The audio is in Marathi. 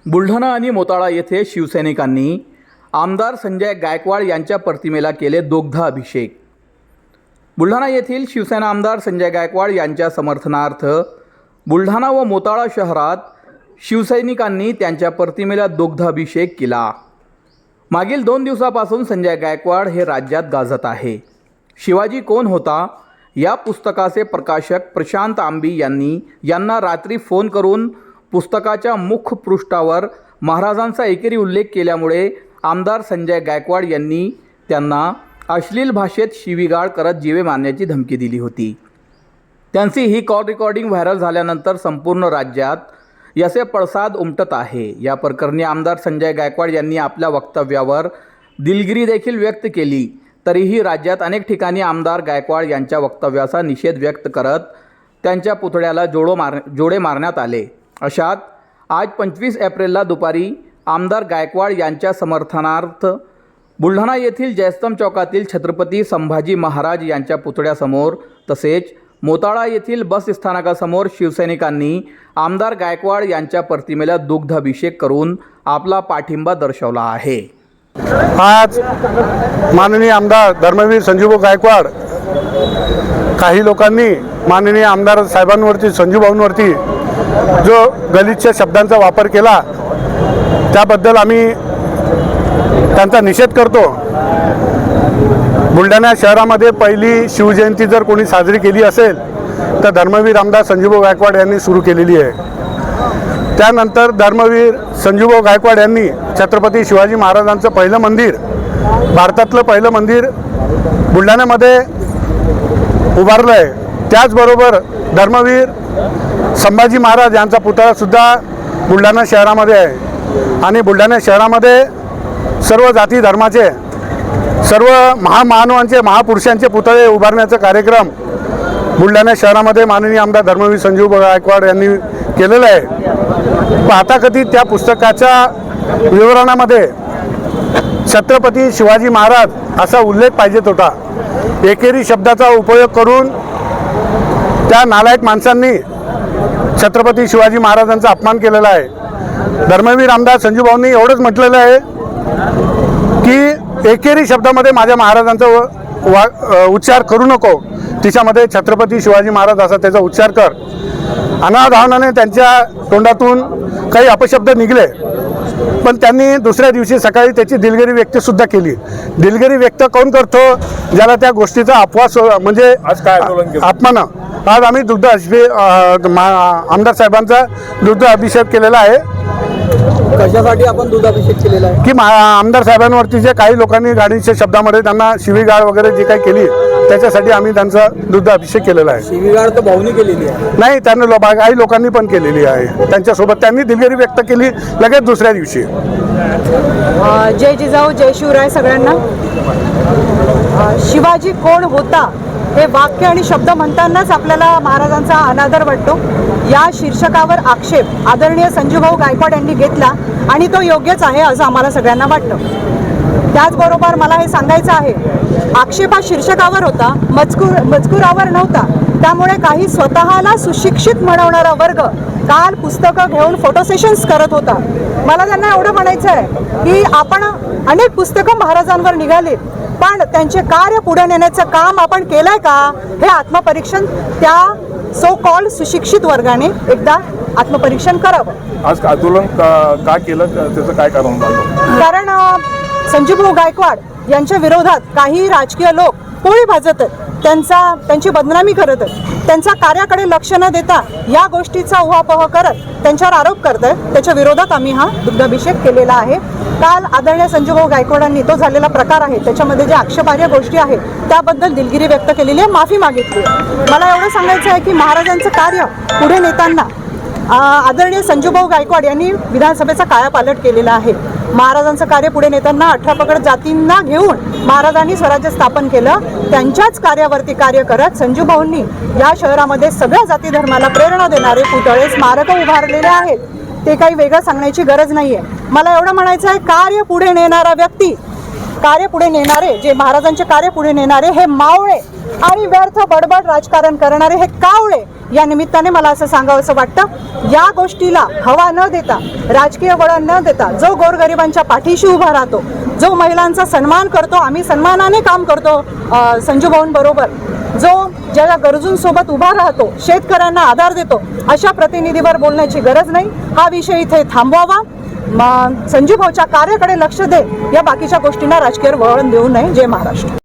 बुलढाणा आणि मोताळा येथे शिवसैनिकांनी आमदार संजय गायकवाड यांच्या प्रतिमेला केले दुग्धाभिषेक। बुलढाणा येथील शिवसेना आमदार संजय गायकवाड यांच्या समर्थनार्थ बुलढाणा व मोताळा शहरात शिवसैनिकांनी त्यांच्या प्रतिमेला दुग्धाभिषेक केला। मागील 2 दिवसापासून संजय गायकवाड हे राज्यात गाजत आहे। शिवाजी कोण होता या पुस्तकाचे प्रकाशक प्रशांत आंबी यांना रात्री फोन करून पुस्तकाच्या मुखपृष्ठावर महाराजांचा एकेरी उल्लेख केल्यामुळे आमदार संजय गायकवाड यांनी त्यांना अश्लील भाषेत शिवीगाळ करत जीवे मारण्याची धमकी दिली होती। त्यांची ही कॉल रेकॉर्डिंग व्हायरल झाल्यानंतर संपूर्ण राज्यात याचे पडसाद उमटत आहे। या प्रकरणी आमदार संजय गायकवाड यांनी आपल्या वक्तव्यावर दिलगिरी देखील व्यक्त केली। तरीही राज्यात अनेक ठिकाणी आमदार गायकवाड यांच्या वक्तव्याचा निषेध व्यक्त करत त्यांच्या पुतळ्याला जोडे मारण्यात आले। अशात आज 25 एप्रिलला दुपारी आमदार गायकवाड यांच्या समर्थनार्थ बुलढाणा येथील जयस्तंभ चौकातील छत्रपती संभाजी महाराज यांच्या पुतळ्यासमोर तसेच मोताळा येथील बस स्थानकासमोर शिवसैनिकांनी आमदार गायकवाड यांच्या प्रतिमेला दुग्धाभिषेक करून आपला पाठिंबा दर्शवला आहे। आज माननीय आमदार धर्मवीर संजूभाऊ गायकवाड काही लोकांनी माननीय आमदार साहेबांवरती संजूभाऊंवरती जो गलिच्छ शब्दांचा वापर केला त्याबद्दल आम्ही त्यांचा निषेध करतो। बुलढाणा शहरामध्ये पहिली शिवजयंती जर कोणी साजरी केली असेल तर धर्मवीर आमदार संजूभाऊ गायकवाड यांनी सुरू केलेली आहे। त्यानंतर धर्मवीर संजूभाऊ गायकवाड यांनी छत्रपती शिवाजी महाराजांचं पहिलं मंदिर, भारतातलं पहिलं मंदिर बुलढाण्यामध्ये उभारलं आहे। त्याचबरोबर धर्मवीर संभाजी महाराज यांचा पुतळासुद्धा बुलढाणा शहरामध्ये आहे आणि बुलढाणा शहरामध्ये सर्व जाती धर्माचे सर्व महामानवांचे महापुरुषांचे पुतळे उभारण्याचा कार्यक्रम बुलढाणा शहरामध्ये माननीय आमदार धर्मवीर संजूभाऊ गायकवाड यांनी केलेलं आहे। आता कधी त्या पुस्तकाच्या विवरणामध्ये छत्रपती शिवाजी महाराज असा उल्लेख पाहिजेत होता। एकेरी शब्दाचा उपयोग करून त्या नालायक माणसांनी छत्रपती शिवाजी महाराजांचा अपमान केलेला आहे। धर्मवीर आमदार संजूभाऊंनी एवढंच म्हटलेलं आहे की एकेरी शब्दामध्ये माझ्या महाराजांचा उच्चार करू नको, तिच्यामध्ये छत्रपती शिवाजी महाराज असा त्याचा उच्चार कर। अनाधानाने त्यांच्या तोंडातून काही अपशब्द निघले पण त्यांनी दुसऱ्या दिवशी सकाळी त्याची दिलगिरी व्यक्तसुद्धा केली। दिलगिरी व्यक्त कोण करतो? ज्याला त्या गोष्टीचा अपवास म्हणजे अपमान। आज आम्ही आमदार साहेबांचा दुग्ध अभिषेक केलेला आहे। कशासाठी आपण दुग्धाभिषेक केलेला आहे की आमदार साहेबांवरती जे काही लोकांनी गाडीच्या शब्दामध्ये त्यांना शिवीगाळ वगैरे जी काही केली त्याच्यासाठी आम्ही त्यांचा दुग्ध अभिषेक केलेला आहे। शिवीगाळ तर भाऊनी केलेली आहे? नाही, त्यांनी काही लोकांनी पण केलेली आहे। त्यांच्यासोबत त्यांनी दिलगिरी व्यक्त केली लगेच दुसऱ्या दिवशी। जय जिजाऊ जय शिवराय सगळ्यांना। शिवाजी कोण होता हे वाक्य आणि शब्द म्हणतानाच आपल्याला महाराजांचा अनादर वाटतो। या शीर्षकावर आक्षेप आदरणीय संजूभाऊ गायकवाड यांनी घेतला आणि तो योग्यच आहे असं आम्हाला सगळ्यांना वाटतं। त्याचबरोबर मला हे सांगायचं आहे, आक्षेप हा शीर्षकावर होता, मजकुरावर नव्हता। त्यामुळे काही स्वतःला सुशिक्षित म्हणवणारा वर्ग काल पुस्तकं घेऊन फोटो सेशन्स करत होता। मला त्यांना एवढं म्हणायचं आहे की आपण अनेक पुस्तकं महाराजांवर निघाली पण त्यांचे कार्य पुढे नेण्याचं काम आपण केलंय का हे आत्मपरीक्षण त्या सो कॉल्ड सुशिक्षित वर्गाने एकदा आत्मपरीक्षण करावं। आज आंदोलन का केलं, त्याचं काय कारण झालं? कारण संजूभाऊ गायकवाड यांच्या विरोधात काही राजकीय लोक पोळी भाजत आहेत, त्यांची बदनामी करत आहेत, त्यांच्या कार्याकडे लक्ष न देता या गोष्टीचा उहापोह करत त्यांच्यावर आरोप करत आहेत। त्याच्या विरोधात आम्ही हा दुग्धाभिषेक केलेला आहे। काल आदरणीय संजूभाऊ गायकवाडांनी तो झालेला प्रकार आहे त्याच्यामध्ये जे आक्षेपार्ह गोष्टी आहेत त्याबद्दल दिलगिरी व्यक्त केलेली आहे, माफी मागितली आहे। मला एवढं सांगायचं आहे की महाराजांचं कार्य पुढे नेताना आदरणीय संजूभाऊ गायकवाड यांनी विधानसभेचा कायापालट केलेला आहे। महाराजांचं कार्य पुढे नेताना 18 पगड जातींना घेऊन महाराजांनी स्वराज्य स्थापन केलं। त्यांच्याच कार्यावरती कार्य करत संजूभाऊंनी या शहरामध्ये सगळ्या जाती धर्माला प्रेरणा देणारे पुतळे स्मारकं उभारलेले आहेत। ते काही वेगळं सांगण्याची गरज नाही आहे। मला एवढं म्हणायचं आहे, कार्य पुढे नेणारा व्यक्ती, कार्य पुढे नेणारे जे महाराजांचे कार्य पुढे नेणारे हे मावळे आणि व्यर्थ बडबड राजकारण करणारे हे कावळे या निमित्ताने मला असं सांगावंसं वाटतं, या गोष्टीला हवा न देता, राजकीय वळण न देता, जो गोरगरिबांच्या पाठीशी उभा राहतो, जो महिलांचा सन्मान करतो, आम्ही सन्मानाने काम करतो संजू भाऊंबरोबर, जो ज्या गरजूंसोबत उभा राहतो, शेतकऱ्यांना आधार देतो, अशा प्रतिनिधीवर बोलण्याची गरज नाही. हा विषय इथे थांबवावा. संजू भाऊच्या कार्याकडे लक्ष दे, या बाकीच्या गोष्टींना राजकीय वळण देऊ नये. जय महाराष्ट्र.